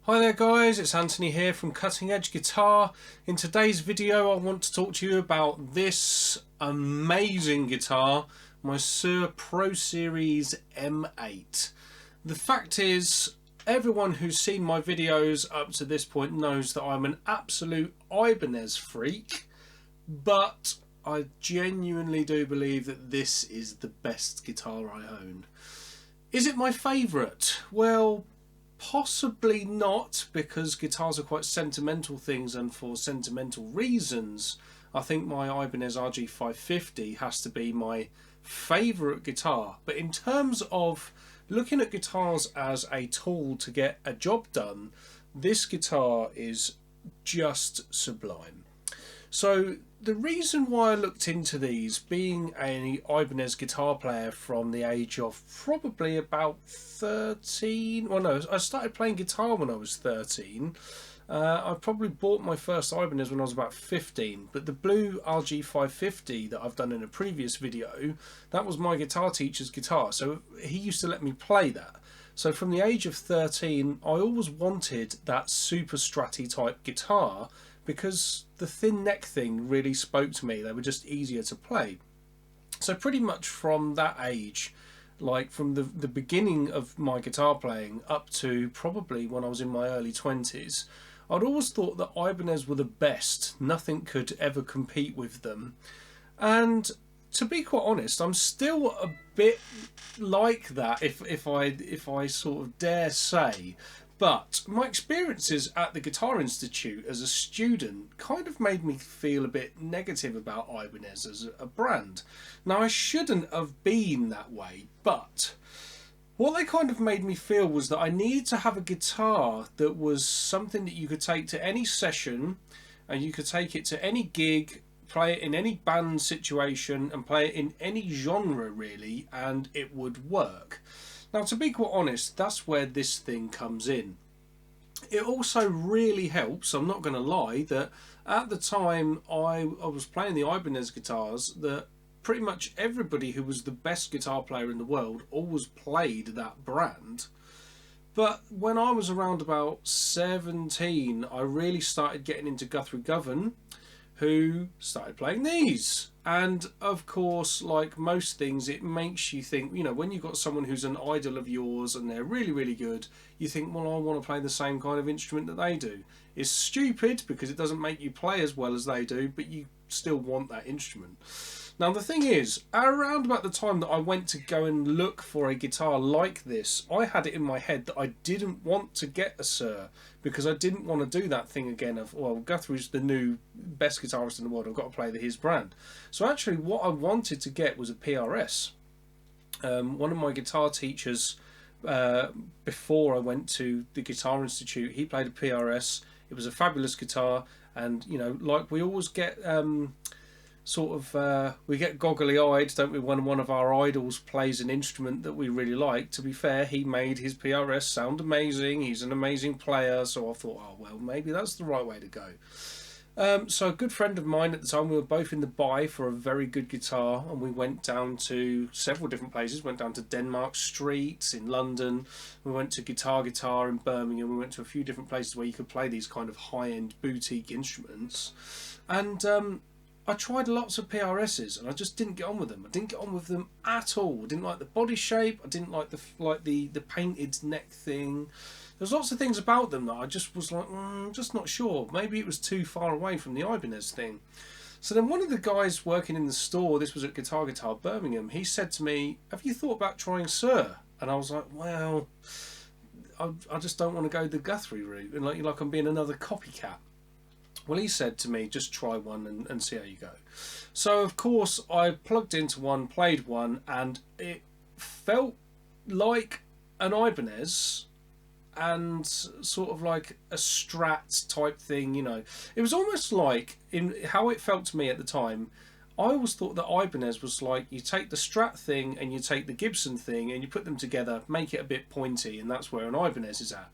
Hi there guys, it's Anthony here from Cutting Edge Guitar. In today's video I want to talk to you about this amazing guitar, my Suhr Pro Series M8. The fact is, everyone who's seen my videos up to this point knows that I'm an absolute Ibanez freak, but I genuinely do believe that this is the best guitar I own. Is it my favourite? Well, possibly not, because guitars are quite sentimental things, and for sentimental reasons I think my Ibanez RG550 has to be my favourite guitar. But in terms of looking at guitars as a tool to get a job done, this guitar is just sublime. So the reason why I looked into these, being an Ibanez guitar player from the age of probably about 13, well no, I started playing guitar when I was 13. I probably bought my first Ibanez when I was about 15, but the blue RG550 that I've done in a previous video, that was my guitar teacher's guitar, so he used to let me play that. So from the age of 13, I always wanted that super stratty type guitar, because the thin neck thing really spoke to me. They were just easier to play. So pretty much from that age, like from the beginning of my guitar playing up to probably when I was in my early 20s, I'd always thought that Ibanez were the best. Nothing could ever compete with them. And to be quite honest, I'm still a bit like that, if I sort of dare say. But my experiences at the Guitar Institute as a student kind of made me feel a bit negative about Ibanez as a brand. Now, I shouldn't have been that way, but what they kind of made me feel was that I needed to have a guitar that was something that you could take to any session, and you could take it to any gig, play it in any band situation, and play it in any genre really, and it would work. Now, to be quite honest, that's where this thing comes in. It also really helps, I'm not going to lie, that at the time I was playing the Ibanez guitars, that pretty much everybody who was the best guitar player in the world always played that brand. But when I was around about 17, I really started getting into Guthrie Govan, who started playing these. And of course, like most things, it makes you think, you know, when you've got someone who's an idol of yours and they're really, really good, you think, well, I want to play the same kind of instrument that they do. It's stupid because it doesn't make you play as well as they do, but you still want that instrument. Now, the thing is, around about the time that I went to go and look for a guitar like this, I had it in my head that I didn't want to get a Suhr, because I didn't want to do that thing again of, well, Guthrie's the new best guitarist in the world, I've got to play his brand. So actually what I wanted to get was a PRS. One of my guitar teachers, before I went to the Guitar Institute, he played a PRS. It was a fabulous guitar, and you know, like we always get we get goggly-eyed, don't we, when one of our idols plays an instrument that we really like. To be fair, he made his PRS sound amazing, he's an amazing player, so I thought, oh well, maybe that's the right way to go. So a good friend of mine at the time, we were both in the buy for a very good guitar, and we went down to several different places. Went down to Denmark Street in London, we went to Guitar in Birmingham, we went to a few different places where you could play these kind of high-end boutique instruments. And I tried lots of PRSs and I just didn't get on with them. I didn't get on with them at all. I didn't like the body shape. I didn't like the painted neck thing. There's lots of things about them that I just was like, I'm just not sure. Maybe it was too far away from the Ibanez thing. So then one of the guys working in the store, this was at Guitar Birmingham, he said to me, have you thought about trying Suhr? And I was like, well, I just don't want to go the Guthrie route, and like I'm being another copycat. Well, he said to me, just try one and see how you go. So, of course, I plugged into one, played one, and it felt like an Ibanez and sort of like a Strat type thing, you know. It was almost like, in how it felt to me at the time, I always thought that Ibanez was like, you take the Strat thing and you take the Gibson thing and you put them together, make it a bit pointy, and that's where an Ibanez is at.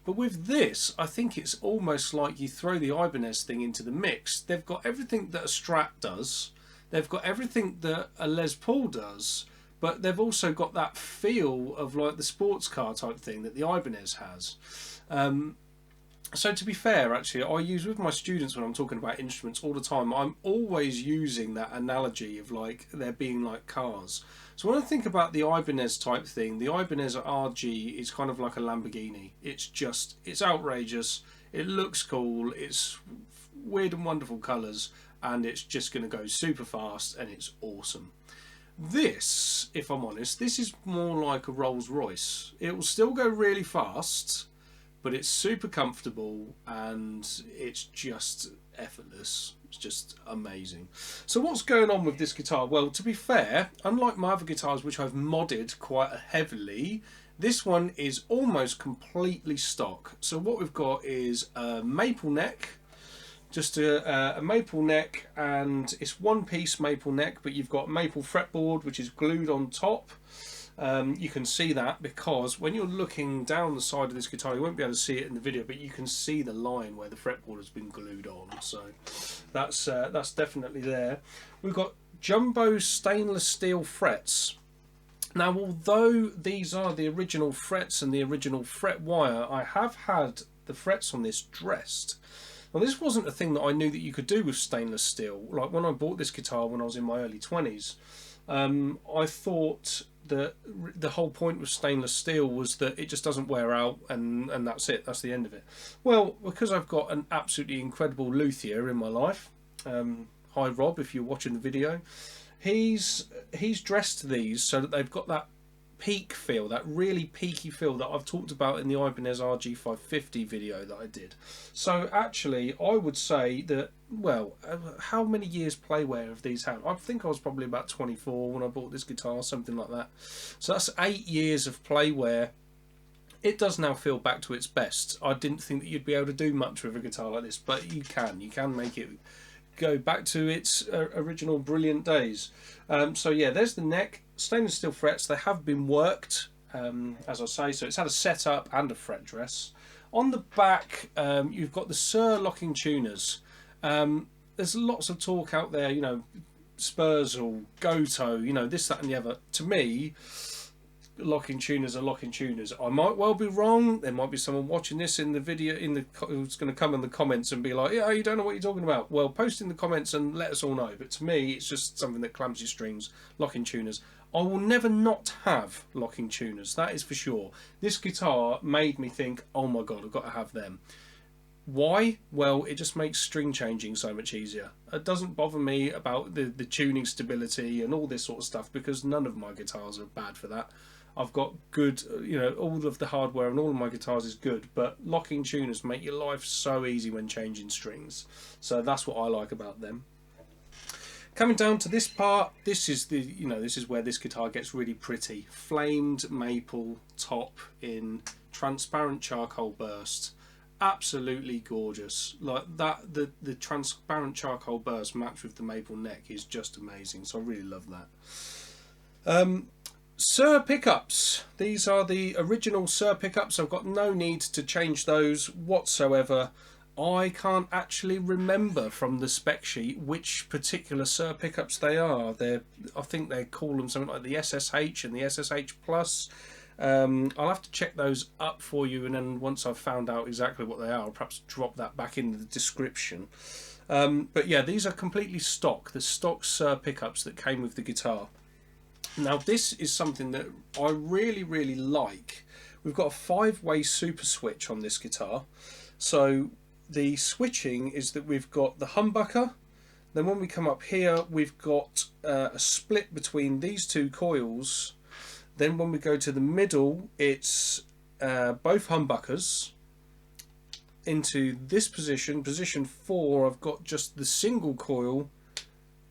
But with this, I think it's almost like you throw the Ibanez thing into the mix. They've got everything that a Strat does, they've got everything that a Les Paul does, but they've also got that feel of like the sports car type thing that the Ibanez has. So to be fair, actually, I use with my students when I'm talking about instruments all the time. I'm always using that analogy of like there being like cars. So when I think about the Ibanez type thing, the Ibanez RG is kind of like a Lamborghini. It's outrageous. It looks cool. It's weird and wonderful colours, and it's just going to go super fast, and it's awesome. This, if I'm honest, this is more like a Rolls Royce. It will still go really fast, but it's super comfortable and it's just effortless. It's just amazing. So what's going on with this guitar? Well, to be fair, unlike my other guitars which I've modded quite heavily, this one is almost completely stock. So what we've got is a maple neck, just a maple neck, and it's one piece maple neck, but you've got maple fretboard which is glued on top. You can see that because when you're looking down the side of this guitar, you won't be able to see it in the video, but you can see the line where the fretboard has been glued on. So that's definitely there. We've got jumbo stainless steel frets. Now, although these are the original frets and the original fret wire, I have had the frets on this dressed. Now, this wasn't a thing that I knew that you could do with stainless steel. Like when I bought this guitar when I was in my early 20s, I thought that the whole point with stainless steel was that it just doesn't wear out, and that's it, that's the end of it. Well, because I've got an absolutely incredible luthier in my life, hi Rob if you're watching the video, he's dressed these so that they've got that peak feel, that really peaky feel that I've talked about in the Ibanez RG550 video that I did. So actually I would say that, well, how many years play wear have these had? I think I was probably about 24 when I bought this guitar, something like that. So that's 8 years of play wear. It does now feel back to its best. I didn't think that you'd be able to do much with a guitar like this, but you can make it go back to its original brilliant days. So yeah, there's the neck, stainless steel frets. They have been worked, as I say, so it's had a setup and a fret dress. On the back, you've got the Suhr locking tuners. There's lots of talk out there, you know, Spurzle, Goto, you know, this, that and the other. To me, locking tuners are locking tuners. I might well be wrong. There might be someone watching this in the video who's going to come in the comments and be like, yeah, you don't know what you're talking about. Well, post in the comments and let us all know. But to me, it's just something that clamps your strings. Locking tuners. I will never not have locking tuners, that is for sure. This guitar made me think, oh my god, I've got to have them. Why? Well, it just makes string changing so much easier. It doesn't bother me about the tuning stability and all this sort of stuff, because none of my guitars are bad for that. I've got good, you know, all of the hardware and all of my guitars is good, but locking tuners make your life so easy when changing strings. So that's what I like about them. Coming down to this part, this is the, you know, this is where this guitar gets really pretty. Flamed maple top in transparent charcoal burst. Absolutely gorgeous. Like that, the transparent charcoal burst matched with the maple neck is just amazing. So I really love that. Suhr pickups. These are the original Suhr pickups. I've got no need to change those whatsoever. I can't actually remember from the spec sheet which particular Suhr pickups they are. I think they call them something like the SSH and the SSH Plus. I'll have to check those up for you, and then once I've found out exactly what they are, I'll perhaps drop that back in the description. But yeah, these are completely stock. The stock Suhr pickups that came with the guitar. Now this is something that I really like. We've got a 5-way super switch on this guitar. So the switching is that we've got the humbucker, then when we come up here we've got a split between these two coils, then when we go to the middle it's both humbuckers. Into this position, position 4, I've got just the single coil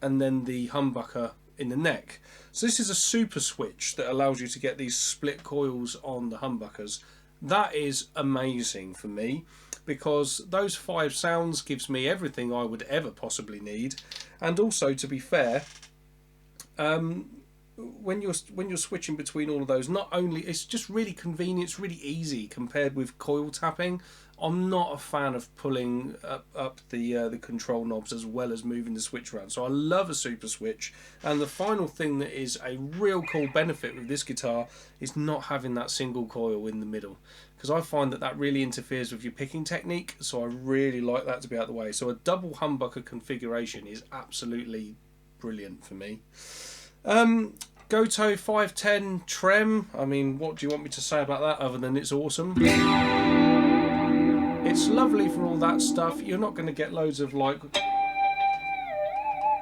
and then the humbucker in the neck. So this is a super switch that allows you to get these split coils on the humbuckers. That is amazing for me, because those 5 sounds gives me everything I would ever possibly need. And also, to be fair, when you're switching between all of those, not only it's just really convenient, it's really easy compared with coil tapping. I'm not a fan of pulling up the control knobs as well as moving the switch around. So I love a super switch. And the final thing that is a real cool benefit with this guitar is not having that single coil in the middle, because I find that that really interferes with your picking technique. So I really like that to be out of the way. So a double humbucker configuration is absolutely brilliant for me. Goto 510 Trem. I mean, what do you want me to say about that other than it's awesome? It's lovely for all that stuff. You're not going to get loads of like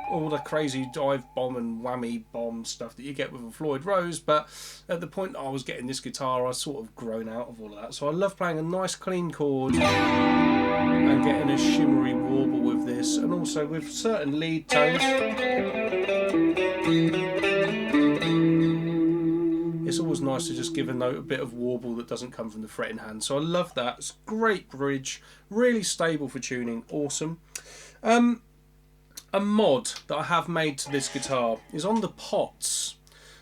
all the crazy dive bomb and whammy bomb stuff that you get with a Floyd Rose, but at the point I was getting this guitar, I was sort of grown out of all of that. So I love playing a nice clean chord and getting a shimmery warble with this, and also with certain lead tones. It's always nice to just give a note a bit of warble that doesn't come from the fretting hand. So I love that. It's a great bridge, really stable for tuning, awesome. A mod that I have made to this guitar is on the pots.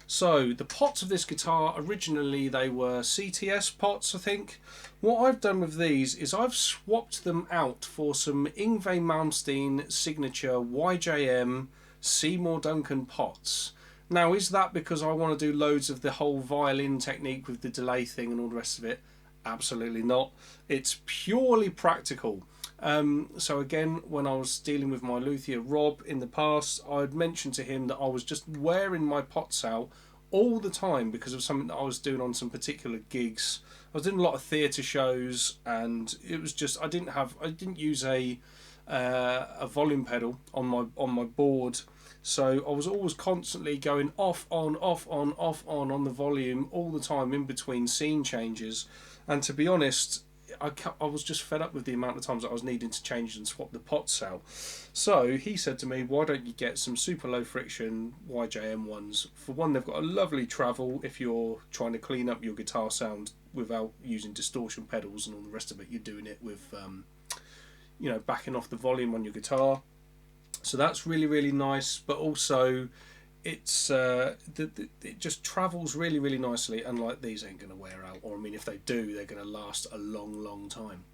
So the pots of this guitar, originally they were CTS pots, I think. What I've done with these is I've swapped them out for some Yngwie Malmsteen signature YJM Seymour Duncan pots. Now, is that because I want to do loads of the whole violin technique with the delay thing and all the rest of it? Absolutely not. It's purely practical. So again, when I was dealing with my luthier Rob in the past, I'd mentioned to him that I was just wearing my pots out all the time because of something that I was doing on some particular gigs. I was doing a lot of theatre shows, and it was just I didn't use a volume pedal on my board. So I was always constantly going off, on, off, on, off, on the volume all the time in between scene changes. And to be honest, I was just fed up with the amount of times that I was needing to change and swap the pots out. So he said to me, why don't you get some super low friction YJM ones? For one, they've got a lovely travel if you're trying to clean up your guitar sound without using distortion pedals and all the rest of it. You're doing it with, backing off the volume on your guitar. So that's really, really nice, but also it's it just travels really, really nicely, and like these ain't going to wear out, or I mean if they do, they're going to last a long, long time.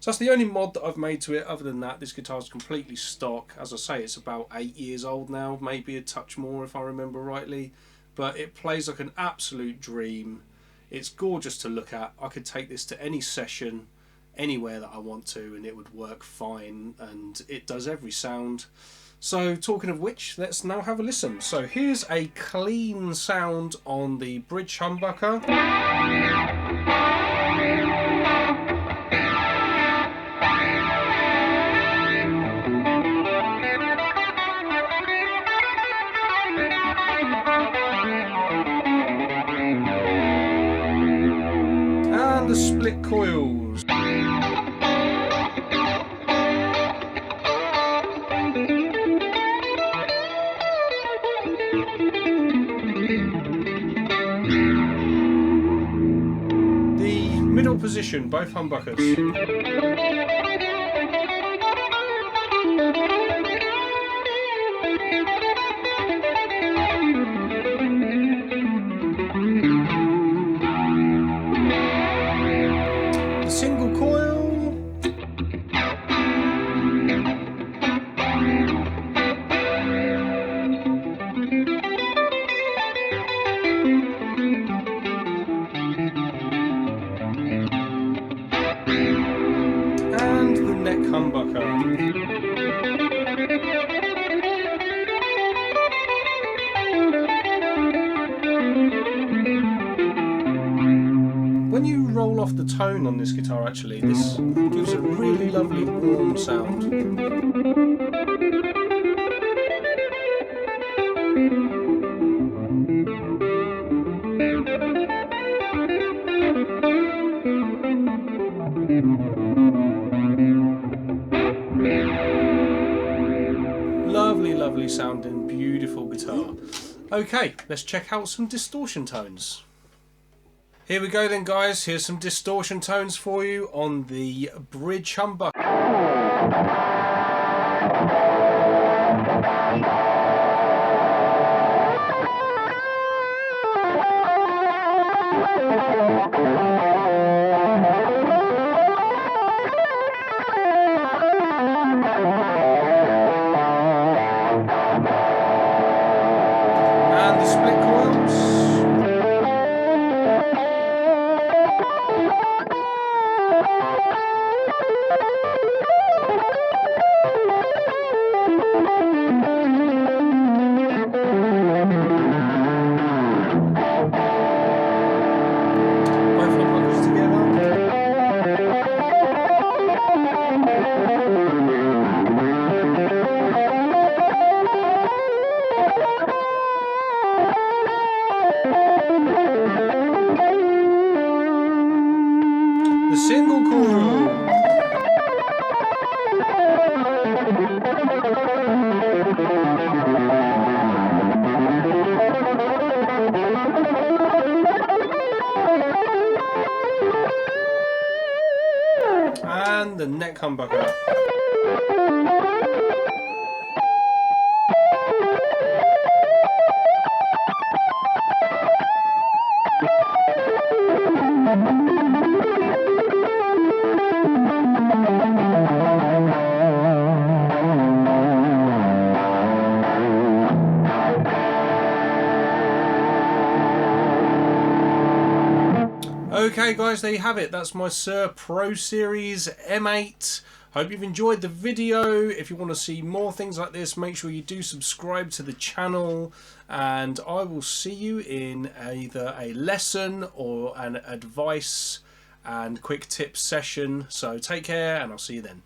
So that's the only mod that I've made to it. Other than that, this guitar's completely stock. As I say, it's about 8 years old now, maybe a touch more if I remember rightly, but it plays like an absolute dream. It's gorgeous to look at. I could take this to any session anywhere that I want to and it would work fine, and it does every sound. So talking of which, let's now have a listen. So here's a clean sound on the bridge humbucker. And the split coils. Middle position, both humbuckers. The single coil. And the neck humbucker. When you roll off the tone on this guitar, actually, this gives a really lovely warm sound. Lovely, lovely sounding, beautiful guitar. Okay, let's check out some distortion tones. Here we go then, guys. Here's some distortion tones for you on the bridge humbucker. And the split coils. The single coil. And the neck humbucker. Okay guys, there you have it. That's my Suhr Pro Series M8. Hope you've enjoyed the video. If you want to see more things like this, make sure you do subscribe to the channel, and I will see you in either a lesson or an advice and quick tips session. So take care, and I'll see you then.